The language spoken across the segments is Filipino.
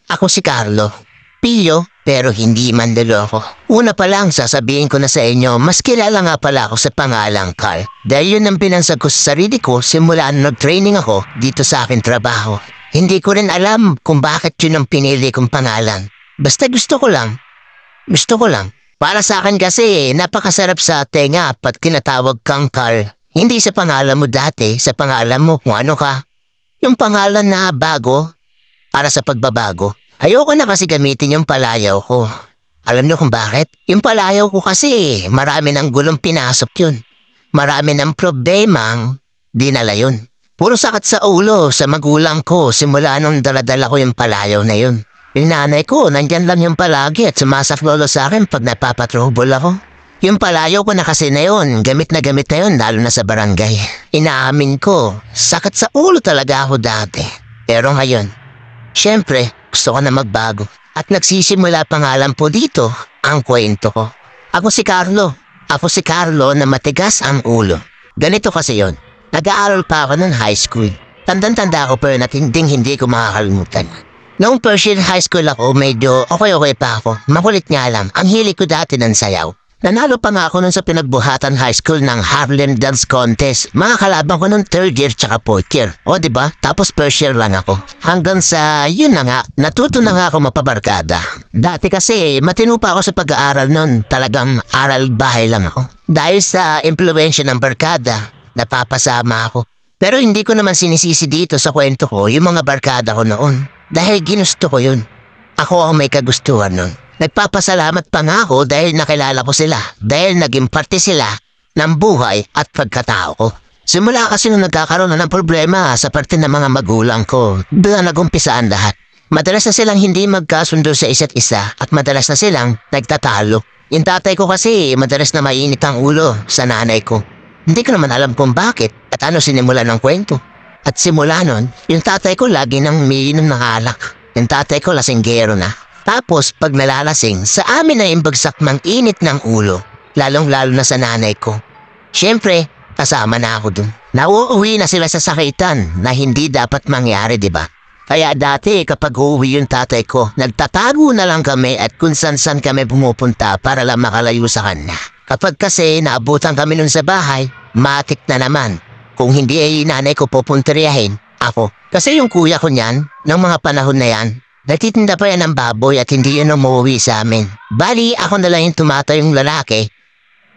Ako si Carlo. Pio, pero hindi manloloko. Una pa lang sasabihin ko na sa inyo, mas kilala nga pala ako sa pangalang Carl. Dahil yun ang pinansag ko sa sarili ko simula nung nag-training ako dito sa aking trabaho. Hindi ko rin alam kung bakit yun ang pinili kong pangalan. Basta gusto ko lang. Gusto ko lang. Para sa akin kasi, napakasarap sa tenga at kinatawag kang Carl. Hindi sa pangalan mo dati, sa pangalan mo kung ano ka. Yung pangalan na bago, para sa pagbabago. Ayoko na kasi gamitin yung palayaw ko. Alam niyo kung bakit? Yung palayaw ko kasi, marami ng gulong pinasok yun. Marami ng problemang dinala yun. Puro sakit sa ulo sa magulang ko simula nung daladala ko yung palayaw na yun. Yung nanay ko, nandyan lang yung palagi at sumasaklolo sa akin pag napapatrobol ako. Yung palayaw ko na kasi na yun, gamit na yun lalo na sa barangay. Inaamin ko, sakit sa ulo talaga ako dati. Pero ngayon, syempre, gusto ko na magbago. At nagsisimula pangalan po dito ang kwento ko. Ako si Carlo. Ako si Carlo na matigas ang ulo. Ganito kasi yon. Nag-aaral pa ako ng high school. Tandang-tanda ko pero hindi ko makakalimutan. Noong first year high school ako, medyo okay pa ako. Makulit nga lang. Ang hilig ko dati ng sayaw. Nanalo pa nga ako nun sa pinagbuhatan high school ng Harlem Dance Contest. Mga kalaban ko nung third year tsaka fourth year. O diba? Tapos first year lang ako. Hanggang sa, yun na nga, natuto na nga ako mapabarkada. Dati kasi, matino pa ako sa pag-aaral nun. Talagang aral bahay lang ako. Dahil sa impluensya ng barkada, napapasama ako. Pero hindi ko naman sinisisi dito sa kwento ko yung mga barkada ko noon. Dahil ginusto ko yun. Ako ang may kagustuhan nun. Nagpapasalamat pa nga ako dahil nakilala ko sila. Dahil naging parte sila ng buhay at pagkatao ko. Simula kasi nung nagkakaroon na ng problema sa parte ng mga magulang ko, doon na nag-umpisa ang lahat. Madalas na silang hindi magkasundo sa isa't isa at madalas na silang nagtatalo. Yung tatay ko kasi madalas na mainit ang ulo sa nanay ko. Hindi ko naman alam kung bakit at ano sinimula ng kwento. At simula nun, yung tatay ko lagi nang umiinom ng alak. Yung tatay ko lasinggero na. Tapos pag nalalasing, sa amin na imbagsak mang init ng ulo. Lalong-lalo na sa nanay ko. Siyempre, kasama na ako dun. Nauuwi na sila sa sakitan na hindi dapat mangyari, diba? Kaya dati kapag uuwi yung tatay ko, nagtatago na lang kami at kung san-san kami pumupunta para lang makalayo sa kanya. Kapag kasi naabutan kami nun sa bahay, matik na naman. Kung hindi ay nanay ko pupunteriyahin, ako. Kasi yung kuya ko niyan, ng mga panahon na yan, nagtitinda pa yan ng baboy at hindi yun umuwi sa amin. Bali, ako na lang yung tumatayong lalaki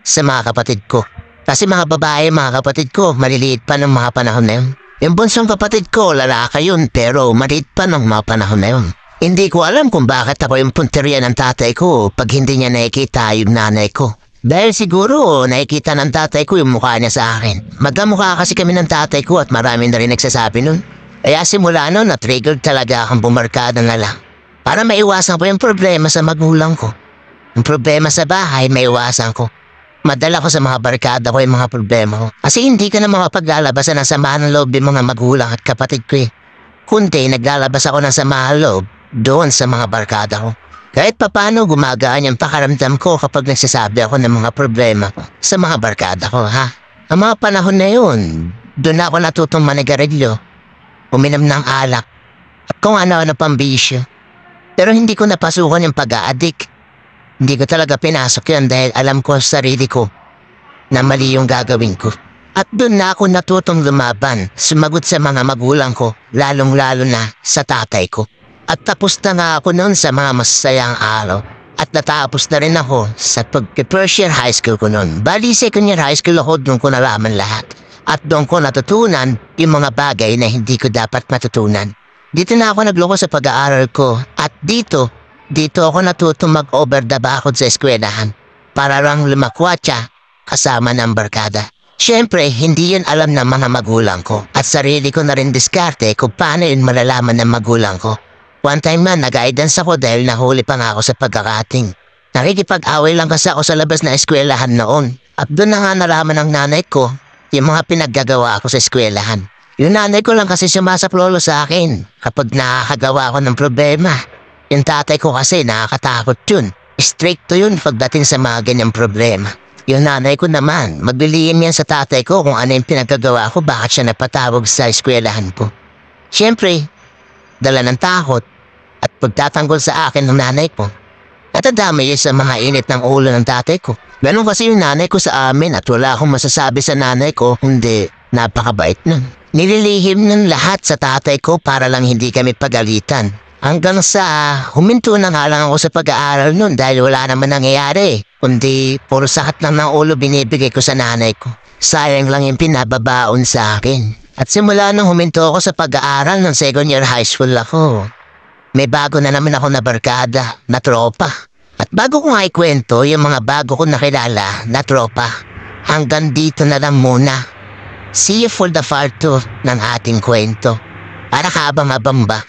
sa mga kapatid ko. Kasi mga babae, mga kapatid ko, maliliit pa ng mga panahon na yun. Yung bunsong kapatid ko, lalaki yun, pero maliit pa ng mga panahon na yun. Hindi ko alam kung bakit ako yung punteriya ng tatay ko pag hindi niya nakikita yung nanay ko. Dahil siguro nakikita ng tatay ko yung mukha niya sa akin. Magkamukha kasi kami ng tatay ko at marami na rin nagsasabi nun. Kaya simula nun, na-triggered talaga akong bumarkada na lang. Para maiwasan ko yung problema sa magulang ko. Yung problema sa bahay, maiwasan ko. Madala ko sa mga barkada ko yung mga problema ko. Kasi hindi ka na makapaglalabasan ng samahan ng loob ng mga magulang at kapatid ko eh. Kundi naglalabas ako ng samahan ng loob doon sa mga barkada ko. Kahit papano gumagaan yung pakaramdam ko kapag nagsasabi ako ng mga problema ko sa mga barkada ko, ha? Ang mga panahon na yun, doon ako natutong manigarilyo, uminom ng alak, at kung ano-ano pang bisyo. Pero hindi ko napasukan yung pag-a-addict. Hindi ko talaga pinasok yun dahil alam ko sa sarili ko na mali yung gagawin ko. At doon na ako natutong lumaban, sumagot sa mga magulang ko, lalong-lalo na sa tatay ko. At tapos na nga ako noon sa mga masayang araw. At natapos na rin ako sa pag-first year high school ko noon. Bali, second year high school ako, doon ko nalaman lahat. At doon ko natutunan yung mga bagay na hindi ko dapat matutunan. Dito na ako nagloko sa pag-aaral ko. At dito ako natutong mag-over the bakod sa eskwelahan. Para lang lumakwatsa kasama ng barkada. Siyempre, hindi yun alam ng mga magulang ko. At sarili ko na rin diskarte kung paano yun malalaman ng magulang ko. One time man, nag-guidance ako dahil nahuli pa nga ako sa pagkakating. Nakikipag-away lang kasi ako sa labas na eskwelahan noon. At doon na nga nalaman ng nanay ko yung mga pinaggagawa ako sa eskwelahan. Yung nanay ko lang kasi sumasaplolo sa akin kapag nakakagawa ako ng problema. Yung tatay ko kasi nakakatakot yun. Stricto yun pagdating sa mga ganyang problema. Yung nanay ko naman, maglilihim yan sa tatay ko kung ano yung pinaggagawa ko, bakit siya napatawag sa eskwelahan ko. Siyempre, dala ng takot at pagtatanggol sa akin ng nanay ko. At nadamay sa mga init ng ulo ng tatay ko. Ganun kasi yung nanay ko sa amin at wala akong masasabi sa nanay ko, hindi napakabait nun. Nililihim ng lahat sa tatay ko para lang hindi kami pagalitan. Hanggang sa huminto na nga lang ako sa pag-aaral nun dahil wala naman nangyayari. Kundi puro sakit lang ng ulo binibigay ko sa nanay ko. Sayang lang yung pinababaon sa akin. At simula nung huminto ako sa pag-aaral ng second year high school ako, may bago na naman ako na barkada, na tropa. At bago ko nga ikwento yung mga bago ko nakilala na tropa, hanggang dito na lang muna. See you for the part 2 ng ating kwento. Para habang abamba.